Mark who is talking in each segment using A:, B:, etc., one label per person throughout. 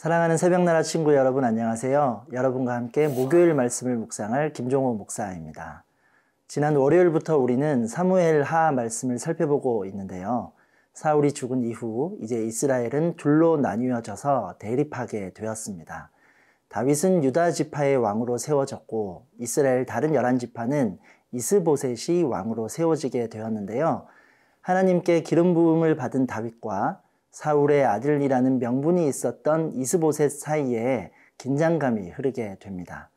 A: 사랑하는 새벽나라 친구 여러분 안녕하세요. 여러분과 함께 목요일 말씀을 묵상할 김종호 목사입니다. 지난 월요일부터 우리는 사무엘하 말씀을 살펴보고 있는데요. 사울이 죽은 이후 이제 이스라엘은 둘로 나뉘어져서 대립하게 되었습니다. 다윗은 유다 지파의 왕으로 세워졌고 이스라엘 다른 11지파는 이스보셋이 왕으로 세워지게 되었는데요. 하나님께 기름 부음을 받은 다윗과 사울의 아들이라는 명분이 있었던 이스보셋 사이에 긴장감이 흐르게 됩니다.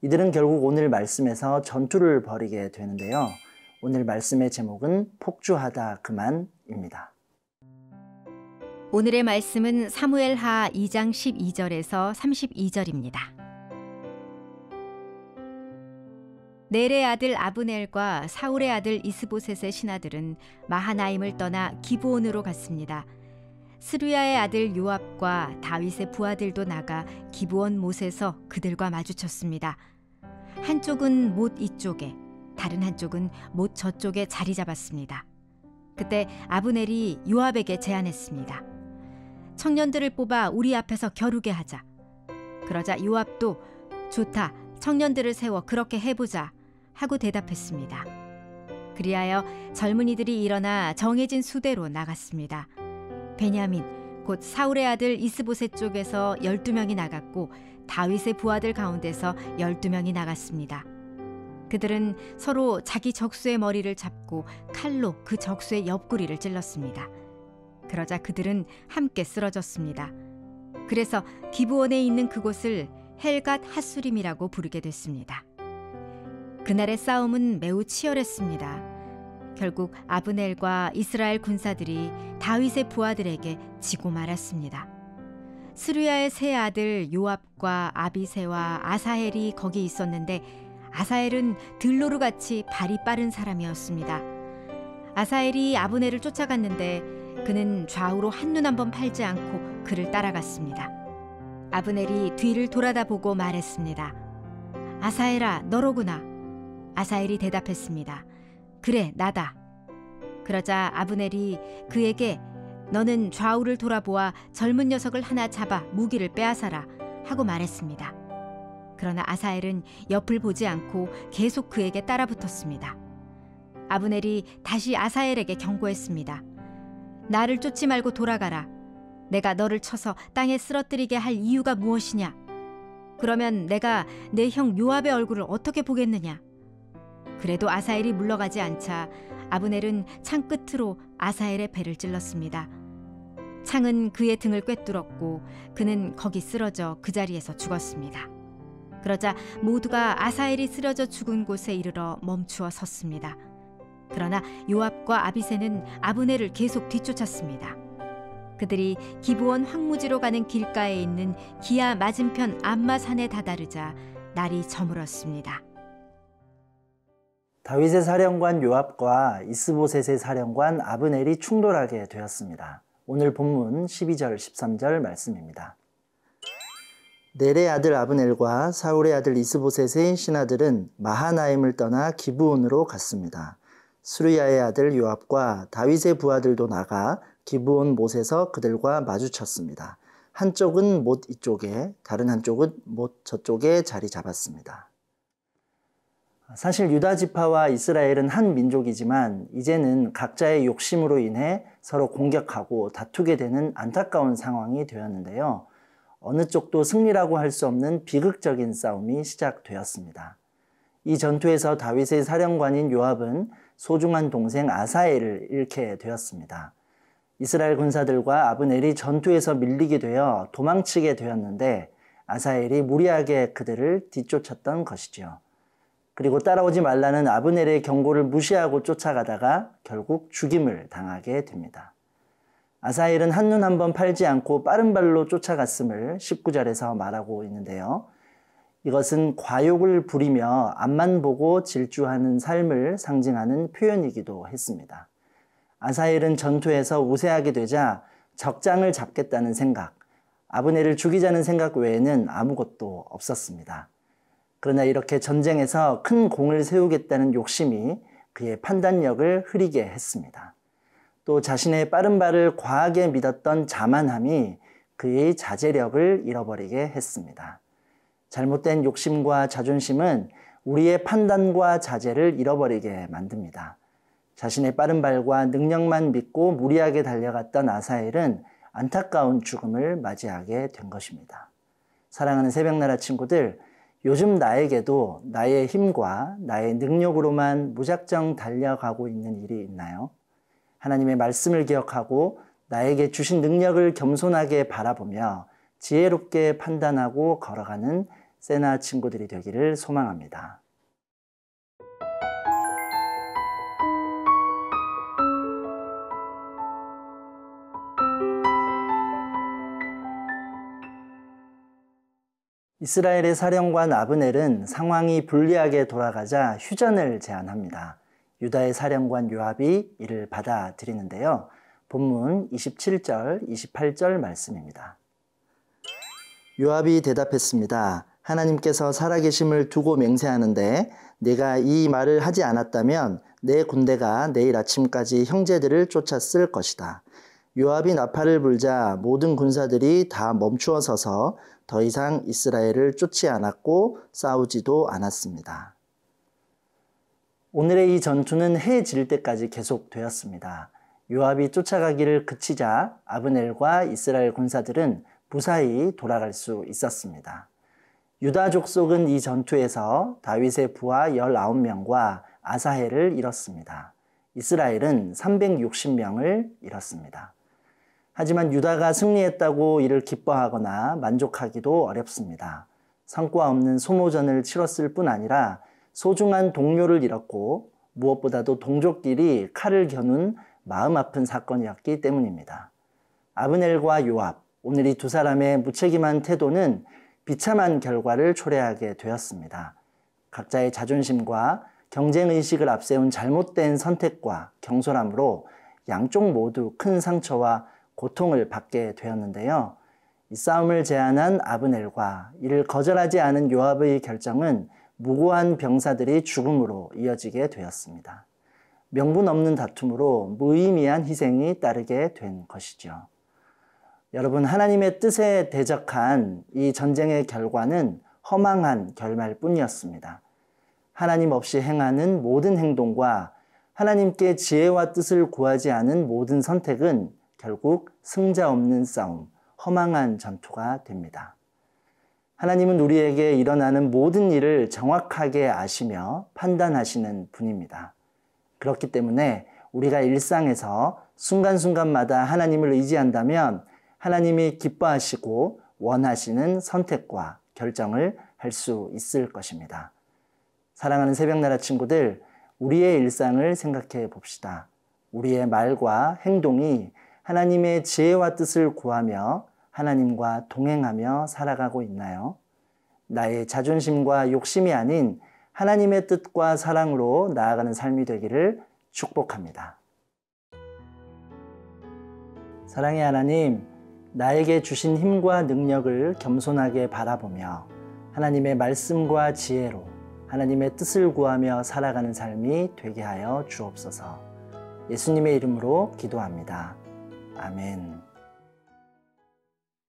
A: 이들은 결국 오늘 말씀에서 전투를 벌이게 되는데요. 오늘 말씀의 제목은 폭주하다 그만입니다.
B: 오늘의 말씀은 사무엘하 2장 12절에서 32절입니다. 넬의 아들 아브넬과 사울의 아들 이스보셋의 신하들은 마하나임을 떠나 기브온으로 갔습니다. 스루야의 아들 요압과 다윗의 부하들도 나가 기브온 못에서 그들과 마주쳤습니다. 한쪽은 못 이쪽에, 다른 한쪽은 못 저쪽에 자리 잡았습니다. 그때 아브넬이 요압에게 제안했습니다. 청년들을 뽑아 우리 앞에서 겨루게 하자. 그러자 요압도 좋다, 청년들을 세워 그렇게 해보자 하고 대답했습니다. 그리하여 젊은이들이 일어나 정해진 수대로 나갔습니다. 베냐민, 곧 사울의 아들 이스보셋 쪽에서 12명이 나갔고 다윗의 부하들 가운데서 12명이 나갔습니다. 그들은 서로 자기 적수의 머리를 잡고 칼로 그 적수의 옆구리를 찔렀습니다. 그러자 그들은 함께 쓰러졌습니다. 그래서 기브온에 있는 그곳을 헬갓 핫수림이라고 부르게 됐습니다. 그날의 싸움은 매우 치열했습니다. 결국 아브넬과 이스라엘 군사들이 다윗의 부하들에게 지고 말았습니다. 스루야의 세 아들 요압과 아비새와 아사헬이 거기 있었는데 아사헬은 들노루같이 발이 빠른 사람이었습니다. 아사헬이 아브넬을 쫓아갔는데 그는 좌우로 한눈 한번 팔지 않고 그를 따라갔습니다. 아브넬이 뒤를 돌아다보고 말했습니다. 아사헬아, 너로구나. 아사헬이 대답했습니다. 그래, 나다. 그러자 아브넬이 그에게 너는 좌우를 돌아보아 젊은 녀석을 하나 잡아 무기를 빼앗아라 하고 말했습니다. 그러나 아사헬은 옆을 보지 않고 계속 그에게 따라붙었습니다. 아브넬이 다시 아사헬에게 경고했습니다. 나를 쫓지 말고 돌아가라. 내가 너를 쳐서 땅에 쓰러뜨리게 할 이유가 무엇이냐? 그러면 내가 내 형 요압의 얼굴을 어떻게 보겠느냐? 그래도 아사헬이 물러가지 않자 아브넬은 창 끝으로 아사헬의 배를 찔렀습니다. 창은 그의 등을 꿰뚫었고 그는 거기 쓰러져 그 자리에서 죽었습니다. 그러자 모두가 아사헬이 쓰러져 죽은 곳에 이르러 멈추어 섰습니다. 그러나 요압과 아비새는 아브넬을 계속 뒤쫓았습니다. 그들이 기브온 황무지로 가는 길가에 있는 기아 맞은편 암마산에 다다르자 날이 저물었습니다.
A: 다윗의 사령관 요압과 이스보셋의 사령관 아브넬이 충돌하게 되었습니다. 오늘 본문 12절 13절 말씀입니다. 넬의 아들 아브넬과 사울의 아들 이스보셋의 신하들은 마하나임을 떠나 기브온으로 갔습니다. 스루야의 아들 요압과 다윗의 부하들도 나가 기브온 못에서 그들과 마주쳤습니다. 한쪽은 못 이쪽에, 다른 한쪽은 못 저쪽에 자리 잡았습니다. 사실 유다 지파와 이스라엘은 한 민족이지만 이제는 각자의 욕심으로 인해 서로 공격하고 다투게 되는 안타까운 상황이 되었는데요. 어느 쪽도 승리라고 할 수 없는 비극적인 싸움이 시작되었습니다. 이 전투에서 다윗의 사령관인 요압은 소중한 동생 아사헬을 잃게 되었습니다. 이스라엘 군사들과 아브넬이 전투에서 밀리게 되어 도망치게 되었는데 아사헬이 무리하게 그들을 뒤쫓았던 것이죠. 그리고 따라오지 말라는 아브넬의 경고를 무시하고 쫓아가다가 결국 죽임을 당하게 됩니다. 아사헬은 한눈 한번 팔지 않고 빠른 발로 쫓아갔음을 19절에서 말하고 있는데요. 이것은 과욕을 부리며 앞만 보고 질주하는 삶을 상징하는 표현이기도 했습니다. 아사헬은 전투에서 우세하게 되자 적장을 잡겠다는 생각, 아브넬을 죽이자는 생각 외에는 아무것도 없었습니다. 그러나 이렇게 전쟁에서 큰 공을 세우겠다는 욕심이 그의 판단력을 흐리게 했습니다. 또 자신의 빠른 발을 과하게 믿었던 자만함이 그의 자제력을 잃어버리게 했습니다. 잘못된 욕심과 자존심은 우리의 판단과 자제를 잃어버리게 만듭니다. 자신의 빠른 발과 능력만 믿고 무리하게 달려갔던 아사헬은 안타까운 죽음을 맞이하게 된 것입니다. 사랑하는 새벽나라 친구들, 요즘 나에게도 나의 힘과 나의 능력으로만 무작정 달려가고 있는 일이 있나요? 하나님의 말씀을 기억하고 나에게 주신 능력을 겸손하게 바라보며 지혜롭게 판단하고 걸어가는 세나 친구들이 되기를 소망합니다. 이스라엘의 사령관 아브넬은 상황이 불리하게 돌아가자 휴전을 제안합니다. 유다의 사령관 요압이 이를 받아들이는데요. 본문 27절, 28절 말씀입니다. 요압이 대답했습니다. 하나님께서 살아계심을 두고 맹세하는데 내가 이 말을 하지 않았다면 내 군대가 내일 아침까지 형제들을 쫓았을 것이다. 요압이 나팔을 불자 모든 군사들이 다 멈추어 서서 더 이상 이스라엘을 쫓지 않았고 싸우지도 않았습니다. 오늘의 이 전투는 해 질 때까지 계속되었습니다. 요압이 쫓아가기를 그치자 아브넬과 이스라엘 군사들은 무사히 돌아갈 수 있었습니다. 유다 족속은 이 전투에서 다윗의 부하 19명과 아사헬을 잃었습니다. 이스라엘은 360명을 잃었습니다. 하지만 유다가 승리했다고 이를 기뻐하거나 만족하기도 어렵습니다. 성과 없는 소모전을 치렀을 뿐 아니라 소중한 동료를 잃었고 무엇보다도 동족끼리 칼을 겨눈 마음 아픈 사건이었기 때문입니다. 아브넬과 요압, 오늘 이 두 사람의 무책임한 태도는 비참한 결과를 초래하게 되었습니다. 각자의 자존심과 경쟁의식을 앞세운 잘못된 선택과 경솔함으로 양쪽 모두 큰 상처와 고통을 받게 되었는데요. 이 싸움을 제안한 아브넬과 이를 거절하지 않은 요압의 결정은 무고한 병사들이 죽음으로 이어지게 되었습니다. 명분 없는 다툼으로 무의미한 희생이 따르게 된 것이죠. 여러분, 하나님의 뜻에 대적한 이 전쟁의 결과는 허망한 결말뿐이었습니다. 하나님 없이 행하는 모든 행동과 하나님께 지혜와 뜻을 구하지 않은 모든 선택은 결국 승자 없는 싸움, 허망한 전투가 됩니다. 하나님은 우리에게 일어나는 모든 일을 정확하게 아시며 판단하시는 분입니다. 그렇기 때문에 우리가 일상에서 순간순간마다 하나님을 의지한다면 하나님이 기뻐하시고 원하시는 선택과 결정을 할 수 있을 것입니다. 사랑하는 새벽나라 친구들, 우리의 일상을 생각해 봅시다. 우리의 말과 행동이 하나님의 지혜와 뜻을 구하며 하나님과 동행하며 살아가고 있나요? 나의 자존심과 욕심이 아닌 하나님의 뜻과 사랑으로 나아가는 삶이 되기를 축복합니다. 사랑의 하나님, 나에게 주신 힘과 능력을 겸손하게 바라보며 하나님의 말씀과 지혜로 하나님의 뜻을 구하며 살아가는 삶이 되게 하여 주옵소서. 예수님의 이름으로 기도합니다. 아멘.